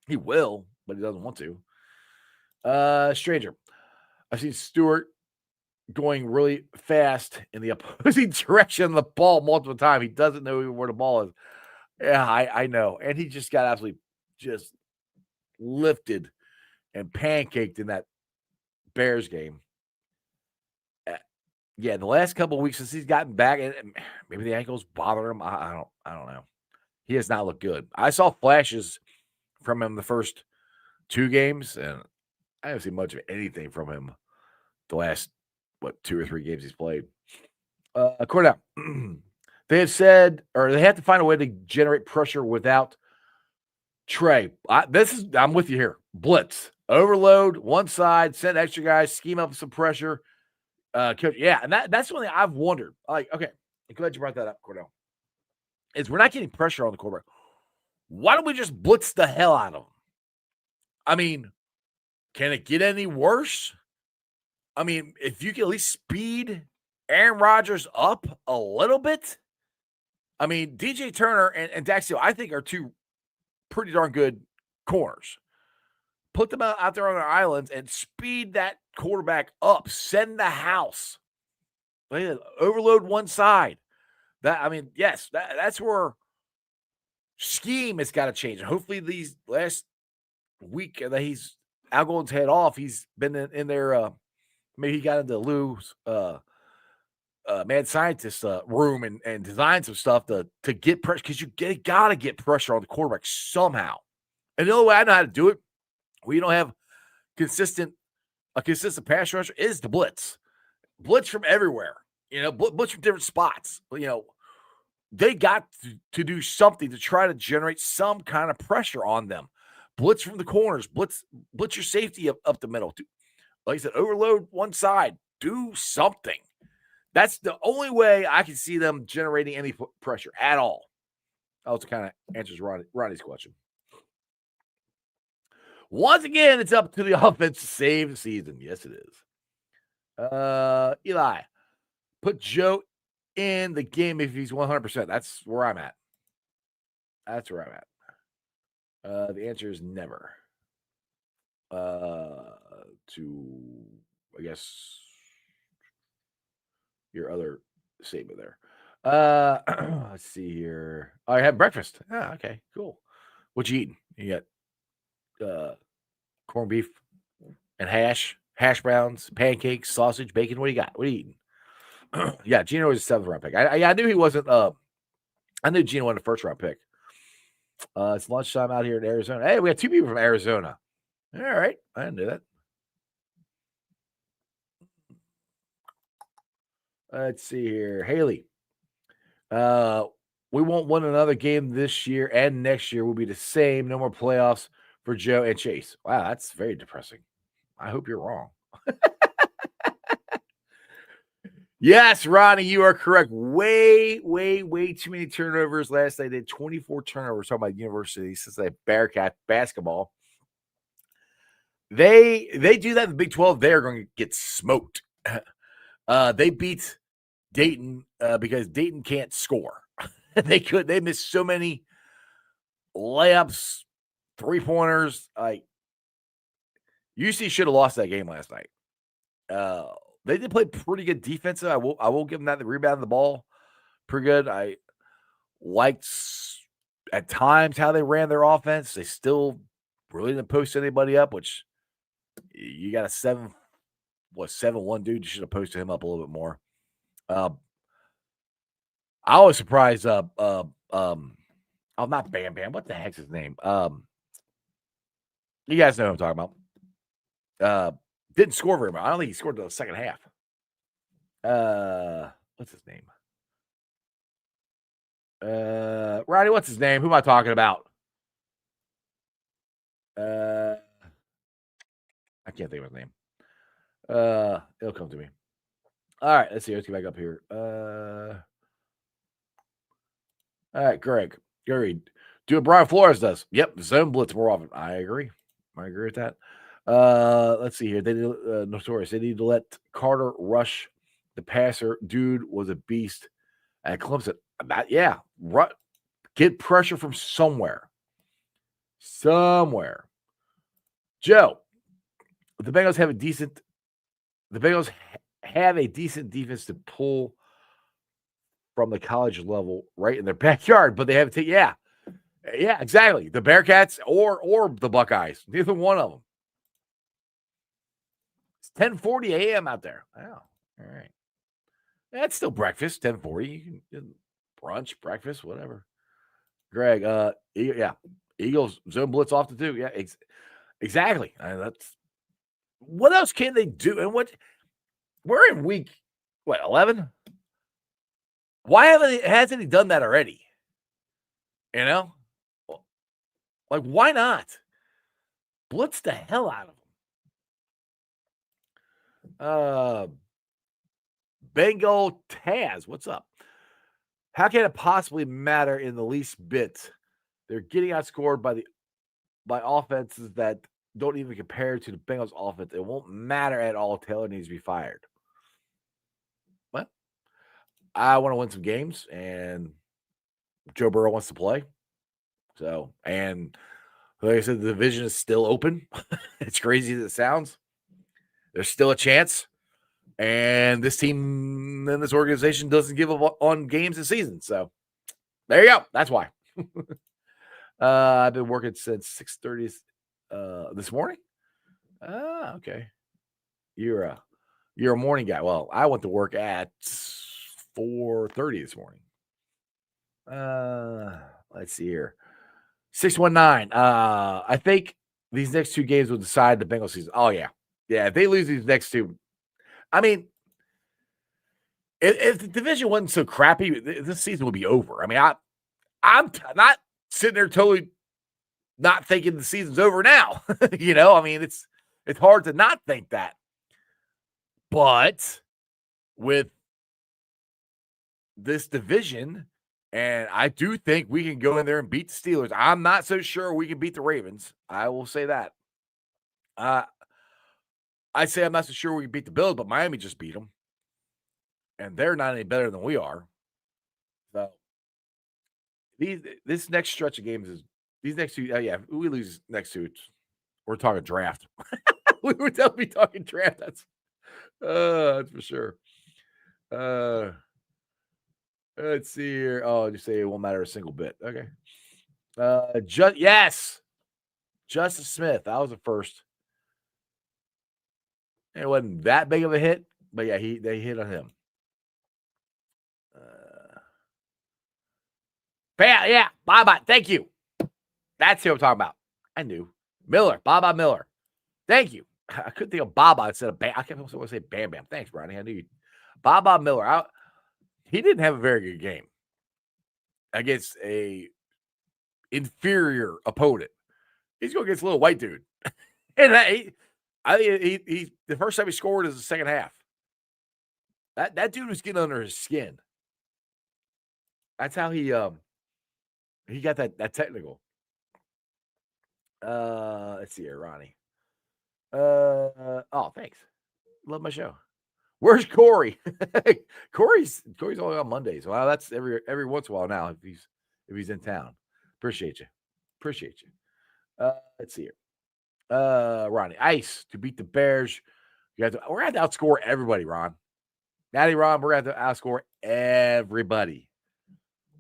He will, but he doesn't want to. Stranger. I've seen Stewart going really fast in the opposing direction of the ball multiple times. He doesn't know even where the ball is. Yeah, I know. And he just got absolutely just lifted and pancaked in that Bears game. Yeah, the last couple of weeks since he's gotten back, and maybe the ankles bother him. I don't know. He has not looked good. I saw flashes from him the first 2 games, and I haven't seen much of anything from him the last 2 or 3 games he's played. Cordell, they have said, or they have to find a way to generate pressure without Trey. I'm with you here. Blitz, overload, one side, send extra guys, scheme up some pressure. Coach, yeah, and that's something I've wondered. Like, okay, I'm glad you brought that up, Cordell. Is we're not getting pressure on the quarterback. Why don't we just blitz the hell out of him? I mean, can it get any worse? I mean, if you can at least speed Aaron Rodgers up a little bit. I mean, DJ Turner and Daxio, I think, are 2 pretty darn good corners. Put them out there on their islands and speed that quarterback up. Send the house. Overload one side. That's where scheme has got to change. And hopefully these last week that he's Algon's head off, he's been in there. Maybe he got into Lou's mad scientist room and designed some stuff to get pressure, because you got to get pressure on the quarterback somehow. And the only way I know how to do it, where you don't have a consistent pass rusher, is the blitz. Blitz from everywhere, blitz from different spots. They got to do something to try to generate some kind of pressure on them. Blitz from the corners, blitz your safety up the middle. Like I said, overload one side. Do something. That's the only way I can see them generating any pressure at all. That also kind of answers Ronnie's question. Once again, it's up to the offense to save the season. Yes, it is. Eli, put Joe in the game if he's 100%. That's where I'm at. The answer is never. To, I guess, your other statement there. Let's see here. Oh, I had breakfast. Ah, okay, cool. What you eating? You got corned beef and hash browns, pancakes, sausage, bacon. What do you got? What are you eating? Yeah, Gino was a 7th round pick. I knew he wasn't. I knew Gino wasn't a 1st round pick. It's lunchtime out here in Arizona. Hey, we got 2 people from Arizona. All right, I didn't know that. Let's see here. Haley. We won't win another game this year, and next year will be the same. No more playoffs for Joe and Chase. Wow, that's very depressing. I hope you're wrong. Yes, Ronnie, you are correct. Way too many turnovers last night. They had 24 turnovers. Talking about University Cincinnati Bearcat basketball. They do that in the Big 12. They're going to get smoked. They beat Dayton because Dayton can't score. They missed so many layups, 3-pointers. UC should have lost that game last night. They did play pretty good defensive. I will give them that. The rebound of the ball, pretty good. I liked at times how they ran their offense. They still really didn't post anybody up, which you got a 7-1 dude. You should have posted him up a little bit more. I was surprised. Not Bam Bam. What the heck's his name? You guys know what I'm talking about. Didn't score very much. I don't think he scored until the second half. What's his name? Ronnie, what's his name? Who am I talking about? I can't think of his name. It'll come to me. All right, let's see. Let's get back up here. All right, Greg. Gary, do what Brian Flores does. Yep, zone blitz more often. I agree with that. Let's see here. They need Notorious. They need to let Carter rush the passer. Dude was a beast at Clemson. Get pressure from somewhere. Joe, the Bengals have a decent defense to pull from the college level right in their backyard, but they have to. Yeah, exactly. The Bearcats or the Buckeyes, neither one of them. It's 10:40 a.m. out there. Wow. All right. That's still breakfast. 10:40. You can brunch, breakfast, whatever. Greg, Eagles zone blitz off the 2. Yeah, exactly. That's what else can they do? And we're in week 11? Why hasn't he done that already? You know? Like, why not? Blitz the hell out of him. Bengal Taz, what's up? How can it possibly matter in the least bit? They're getting outscored by offenses that don't even compare to the Bengals offense. It won't matter at all. Taylor needs to be fired. What? I want to win some games, and Joe Burrow wants to play. So, and like I said, the division is still open. It's crazy as it sounds. There's still a chance. And this team and this organization doesn't give up on games this season. So there you go. That's why. I've been working since 6:30 this morning. Okay. You're a morning guy. Well, I went to work at 4:30 this morning. Let's see here. 619. I think these next 2 games will decide the Bengals season. Oh, yeah. Yeah, if they lose these next 2, I mean, if the division wasn't so crappy, this season would be over. I mean, I'm not sitting there totally not thinking the season's over now. I mean, it's hard to not think that. But with this division, and I do think we can go in there and beat the Steelers. I'm not so sure we can beat the Ravens. I will say that. I'd say I'm not so sure we can beat the Bills, but Miami just beat them. And they're not any better than we are. So this next stretch of games is these next 2. If we lose next 2, we're talking draft. We would definitely be talking draft. That's for sure. Let's see here. Oh, you say it won't matter a single bit. Okay. Yes. Justice Smith. That was the first. It wasn't that big of a hit, but yeah, they hit on him. Bye-bye. Thank you. That's who I'm talking about. I knew. Miller. Bye-bye Miller. Thank you. I couldn't think of Baba instead of Bam. I can't want to say Bam Bam. Thanks, Brownie. I knew you. Bye-bye Miller. He didn't have a very good game against a inferior opponent. He's going against a little white dude. And I think he the first time he scored is the second half. That dude was getting under his skin. That's how he got that technical. Let's see here, Ronnie. Thanks. Love my show. Where's Corey? Corey's only on Mondays. Well, that's every once in a while now if he's in town. Appreciate you. Let's see here. Ronnie, Ice to beat the Bears. We're gonna have to outscore everybody, Ron. Natty Ron, we're gonna have to outscore everybody.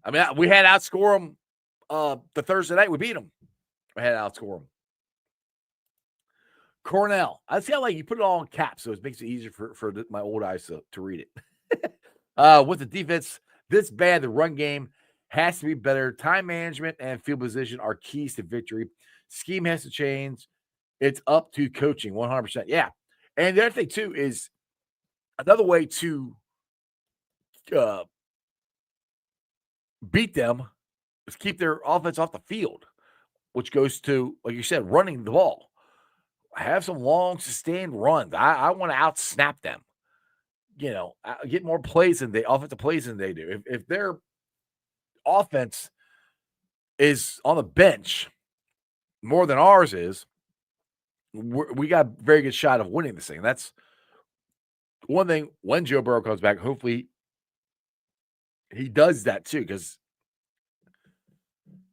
I mean, we had to outscore them the Thursday night. We beat them. We had to outscore them. Cornell. I see how you put it all in caps, so it makes it easier for my old eyes to read it. With the defense this bad, the run game has to be better. Time management and field position are keys to victory. Scheme has to change. It's up to coaching 100%. Yeah. And the other thing, too, is another way to uh, beat them is keep their offense off the field, which goes to, like you said, running the ball. Have some long, sustained runs. I want to out-snap them. Get more plays than offensive plays than they do. If their offense is on the bench more than ours is, we got a very good shot of winning this thing. That's one thing when Joe Burrow comes back. Hopefully, he does that too, because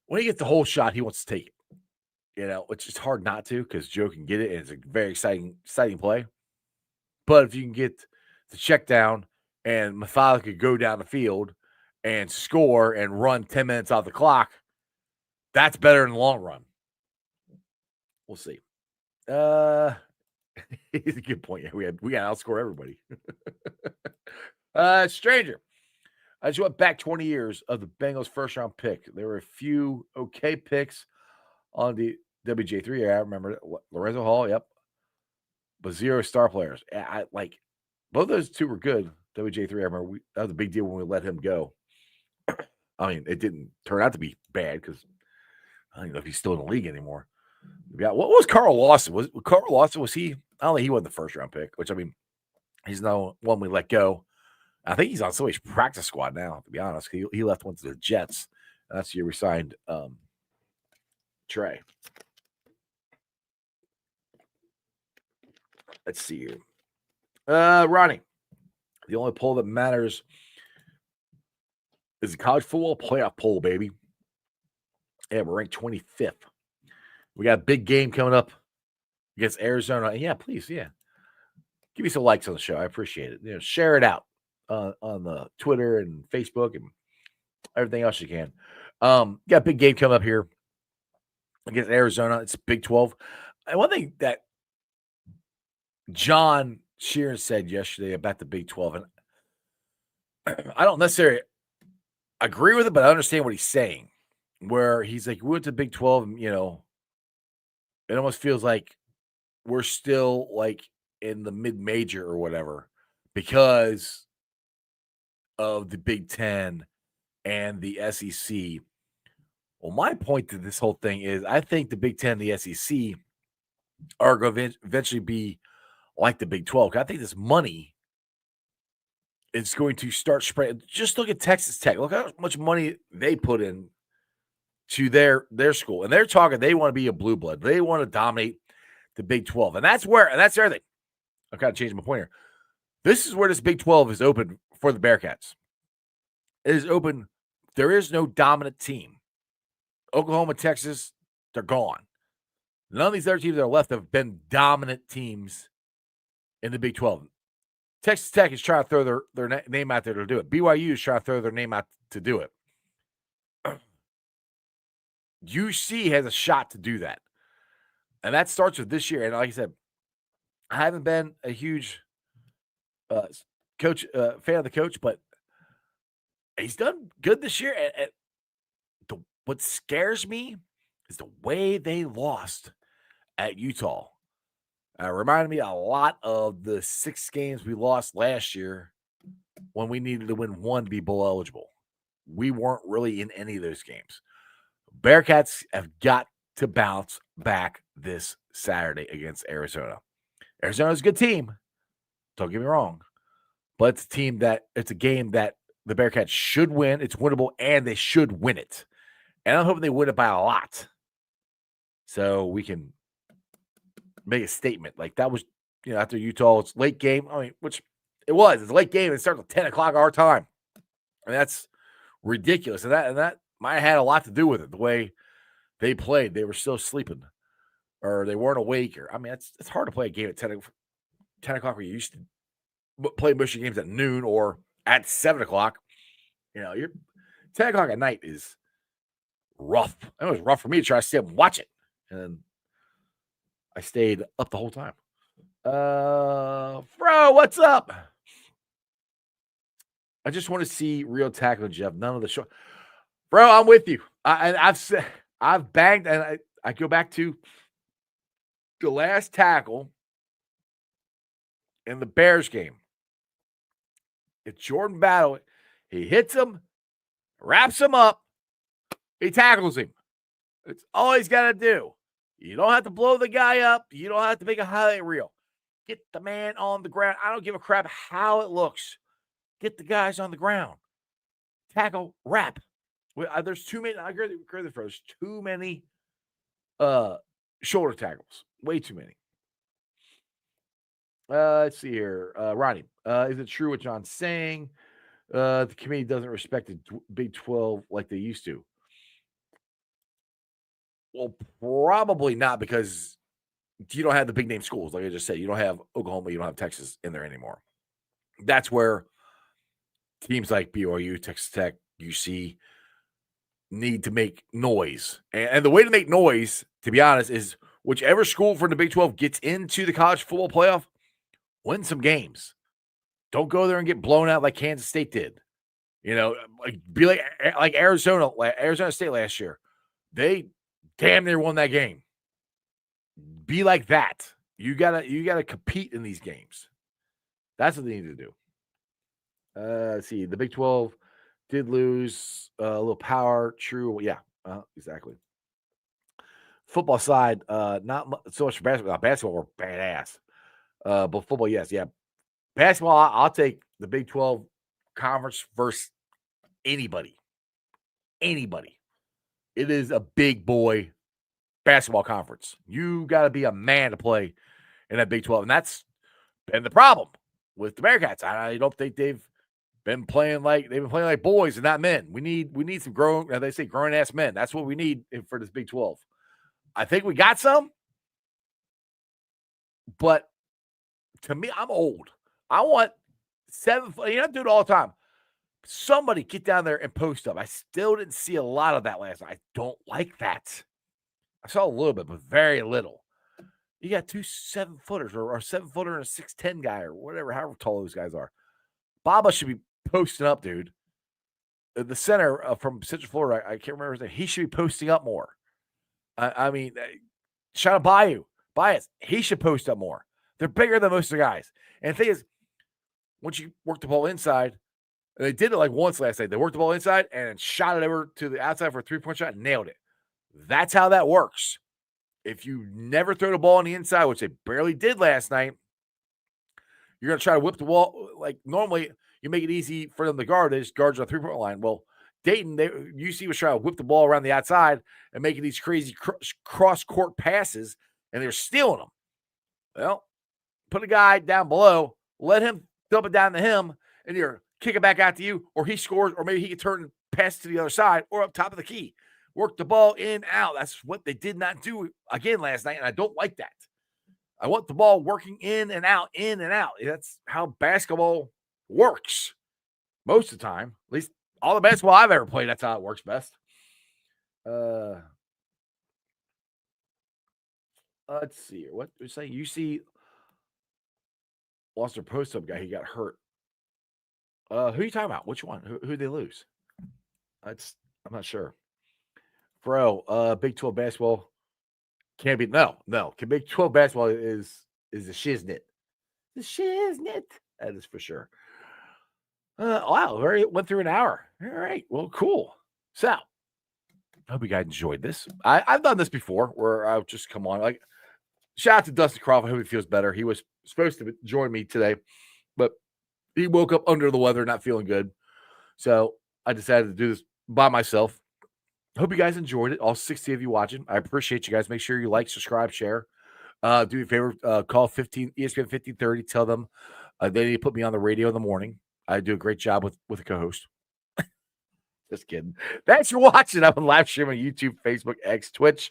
when he gets the whole shot, he wants to take it. It's just hard not to because Joe can get it, and it's a very exciting play. But if you can get the check down and methodically go down the field and score and run 10 minutes off the clock, that's better in the long run. We'll see. It's a good point. Yeah, we got to outscore everybody. Stranger. I just went back 20 years of the Bengals first round pick. There were a few okay picks on the WJ3 era. I remember Lorenzo Hall, yep. But 0 star players. I like both those two were good. WJ3, I remember that was a big deal when we let him go. I mean, it didn't turn out to be bad because I don't know if he's still in the league anymore. Yeah, what was Carl Lawson? Was Carl Lawson? Was he? I don't think he wasn't the first round pick. Which I mean, he's no one we let go. I think he's on somebody's practice squad now. To be honest, he left one to the Jets. That's the year we signed Trey. Let's see here. Ronnie, the only poll that matters is the college football playoff poll, baby. Yeah, we're ranked 25th. We got a big game coming up against Arizona. Yeah, please, yeah. Give me some likes on the show. I appreciate it. Share it out on the Twitter and Facebook and everything else you can. Got a big game coming up here against Arizona. It's Big 12. And one thing that John Sheeran said yesterday about the Big 12, and I don't necessarily agree with it, but I understand what he's saying, where he's like, we went to Big 12, and, it almost feels like we're still like in the mid-major or whatever because of the Big 10 and the SEC. Well, my point to this whole thing is I think the Big 10 and the SEC are going to eventually be like the Big 12. I think this money is going to start spreading. Just look at Texas Tech. Look how much money they put in to their school. And they're talking, they want to be a blue blood. They want to dominate the Big 12. And that's everything. I've got to change my point here. This is where this Big 12 is open for the Bearcats. It is open. There is no dominant team. Oklahoma, Texas, they're gone. None of these other teams that are left have been dominant teams in the Big 12. Texas Tech is trying to throw their name out there to do it. BYU is trying to throw their name out to do it. UC has a shot to do that. And that starts with this year. And like I said, I haven't been a huge fan of the coach, but he's done good this year. And what scares me is the way they lost at Utah. Reminded me a lot of the 6 games we lost last year when we needed to win one to be bowl eligible. We weren't really in any of those games. Bearcats have got to bounce back this Saturday against Arizona. Arizona's a good team. Don't get me wrong. But it's a game that the Bearcats should win. It's winnable, and they should win it. And I'm hoping they win it by a lot. So we can make a statement. Like that was, after Utah, it's late game. I mean, which it was. It's a late game. It starts at 10 o'clock our time. And that's ridiculous. And that might have had a lot to do with it. The way they played, they were still sleeping. Or they weren't awake. Or I mean, it's hard to play a game at 10 o'clock where you used to play most of your games at noon or at 7 o'clock. You're 10 o'clock at night is rough. It was rough for me to try to stay up and watch it. And I stayed up the whole time. Bro, what's up? I just want to see real tackle, Jeff. None of the show. Bro, I'm with you. I've banged, and I go back to the last tackle in the Bears game. It's Jordan Battle. He hits him, wraps him up, he tackles him. It's all he's got to do. You don't have to blow the guy up. You don't have to make a highlight reel. Get the man on the ground. I don't give a crap how it looks. Get the guys on the ground. Tackle, wrap. There's too many. I agree with you. There's too many shoulder tackles. Way too many. Let's see here. Ronnie, is it true what John's saying? The committee doesn't respect the Big 12 like they used to. Well, probably not, because you don't have the big name schools. Like I just said, you don't have Oklahoma, you don't have Texas in there anymore. That's where teams like BYU, Texas Tech, UC need to make noise. And the way to make noise, to be honest, is whichever school from the Big 12 gets into the college football playoff, win some games. Don't go there and get blown out like Kansas State did. Be like Arizona State last year. They damn near won that game. Be like that. You gotta compete in these games. That's what they need to do. Let's see. The Big 12 did lose a little power. True. Yeah, exactly. Football side, not so much for basketball. Basketball were badass. But football, yes. Yeah. Basketball, I'll take the Big 12 conference versus anybody. Anybody. It is a big boy basketball conference. You got to be a man to play in that Big 12. And that's been the problem with the Bearcats. I don't think they've been playing like boys and not men. We need some grown ass men. That's what we need for this Big 12. I think we got some, but to me, I'm old. I want 7 foot. I do it all the time. Somebody get down there and post up. I still didn't see a lot of that last night. I don't like that. I saw a little bit, but very little. You got 2 7-footers or a 7-footer and a 6'10" guy or whatever, however tall those guys are. Baba should be posting up, dude. The center from Central Florida, I can't remember his name. He should be posting up more. I mean, shout out Bias. He should post up more. They're bigger than most of the guys. And the thing is, once you work the ball inside, and they did it like once last night. They worked the ball inside and shot it over to the outside for a 3-point shot and nailed it. That's how that works. If you never throw the ball on the inside, which they barely did last night, you're going to try to whip the ball. Like normally, you make it easy for them to guard. They just guard you on the 3-point line. Well, Dayton, UC was trying to whip the ball around the outside and making these crazy cross-court passes, and they're stealing them. Well, put a guy down below, let him dump it down to him, and you're kick it back out to you, or he scores, or maybe he can turn and pass to the other side or up top of the key. Work the ball in, out. That's what they did not do again last night, and I don't like that. I want the ball working in and out, in and out. That's how basketball works most of the time. At least all the basketball I've ever played, that's how it works best. Let's see here. What you're saying? UC lost their post-up guy. He got hurt. Who are you talking about? Which one? Who did they lose? I'm not sure. Bro, Big 12 basketball can't be no. Big 12 basketball is a shiznit. The shiznit. That is for sure. Wow, went through an hour. All right. Well, cool. So I hope you guys enjoyed this. I've done this before where I'll just come on. Like, shout out to Dustin Crawford. I hope he feels better. He was supposed to join me today, but he woke up under the weather, not feeling good. So I decided to do this by myself. Hope you guys enjoyed it. All 60 of you watching. I appreciate you guys. Make sure you like, subscribe, share. Do me a favor. Call ESPN 1530. Tell them they need to put me on the radio in the morning. I do a great job with a co-host. Just kidding. Thanks for watching. I'm live streaming on YouTube, Facebook, X, Twitch,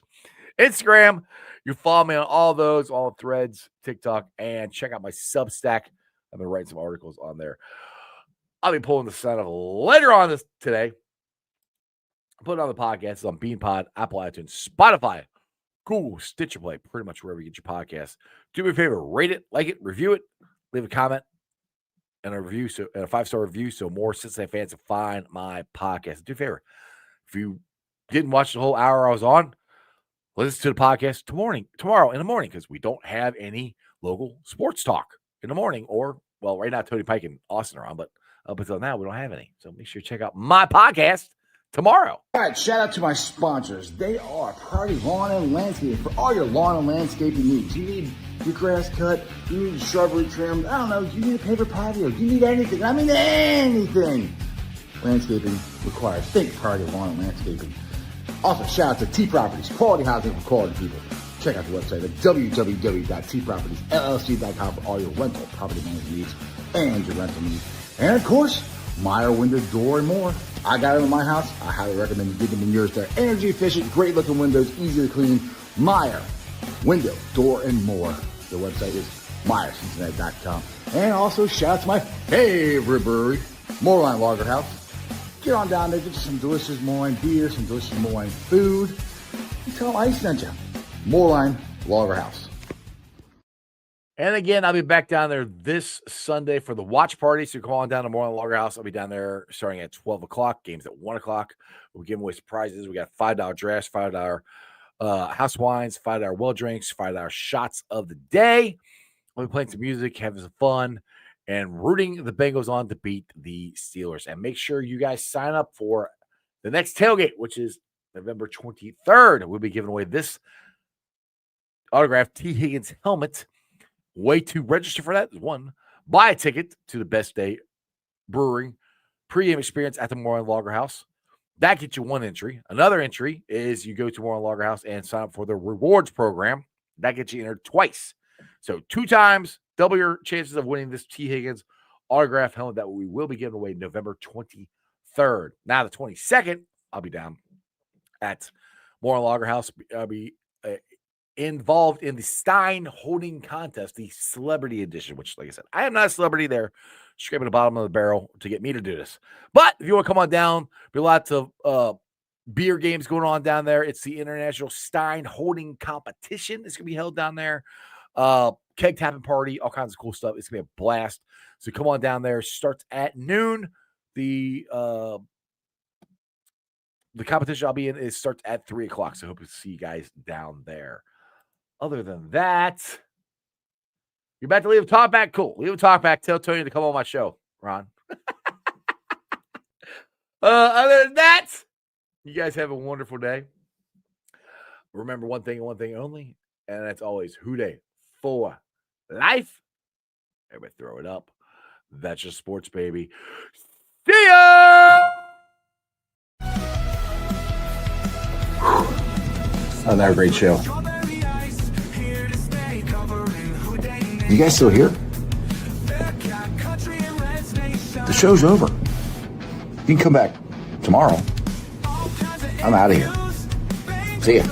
Instagram. You follow me on all those, all threads, TikTok, and check out my Substack. I've been writing some articles on there. I'll be pulling the sign off later on today. Put it on the podcast. It's on BeanPod, Apple iTunes, Spotify, Google, Stitcher Play, pretty much wherever you get your podcasts. Do me a favor, rate it, like it, review it, leave a comment and a review, and a 5-star review, so more Cincinnati fans can find my podcast. Do me a favor, if you didn't watch the whole hour I was on, listen to the podcast tomorrow in the morning, because we don't have any local sports talk in the morning. Or, well, right now Tony Pike and Austin are on, but Up until now, we don't have any. So make sure you check out my podcast tomorrow. All right, shout out to my sponsors. They are Priority Lawn and Landscaping for all your lawn and landscaping needs. You need your grass cut, you need shrubbery trimmed, I don't know, you need a paper patio, you need anything. I mean anything. Landscaping required. Think Priority Lawn and Landscaping. Also, shout out to T Properties, quality housing for quality people. Check out the website at www.tpropertiesllc.com for all your rental property management needs and your rental needs. And of course, Meyer Window, Door, and more. I got them in my house. I highly recommend you get them in yours. They're energy efficient, great looking windows, easy to clean. Meyer Window, Door, and more. The website is MeyerCincinnati.com. And also shout out to my favorite brewery, Moorline Lager House. Get on down there, get you some delicious Moorline beer, some delicious Moorline food. And tell them I sent you. Moorline Lager House. And again, I'll be back down there this Sunday for the watch party. So you're calling down to Moorline Lager House. I'll be down there starting at 12 o'clock. Games at 1 o'clock. We're giving away surprises. We got $5 drafts, $5 house wines, $5 well drinks, $5 shots of the day. We'll be playing some music, having some fun, and rooting the Bengals on to beat the Steelers. And make sure you guys sign up for the next tailgate, which is November 23rd. We'll be giving away this autographed T. Higgins helmet. Way to register for that is one, buy a ticket to the Best Day Brewing pregame experience at the Moorline Lager House. That gets you one entry. Another entry is you go to Moorline Lager House and sign up for the rewards program. That gets you entered twice. So 2 times, double your chances of winning this T. Higgins autograph helmet that we will be giving away November 23rd. Now the 22nd, I'll be down at Moorline Lager House. I'll be involved in the Stein holding contest, the celebrity edition, which, like I said, I am not a celebrity. There, scraping the bottom of the barrel to get me to do this. But if you want to come on down, be lots of beer games going on down there. It's the International Stein Holding Competition. It's going to be held down there. Keg tapping party, all kinds of cool stuff. It's going to be a blast. So come on down there. Starts at noon. The competition I'll be in starts at 3 o'clock. So I hope to see you guys down there. Other than that, you're about to leave a talk back. Cool. Leave a talk back. Tell Tony to come on my show, Ron. Other than that, you guys have a wonderful day. Remember one thing and one thing only, and that's always Houday for life. Everybody throw it up. That's just sports, baby. See ya! Another great show. You guys still here? The show's over. You can come back tomorrow. I'm out of here. See ya.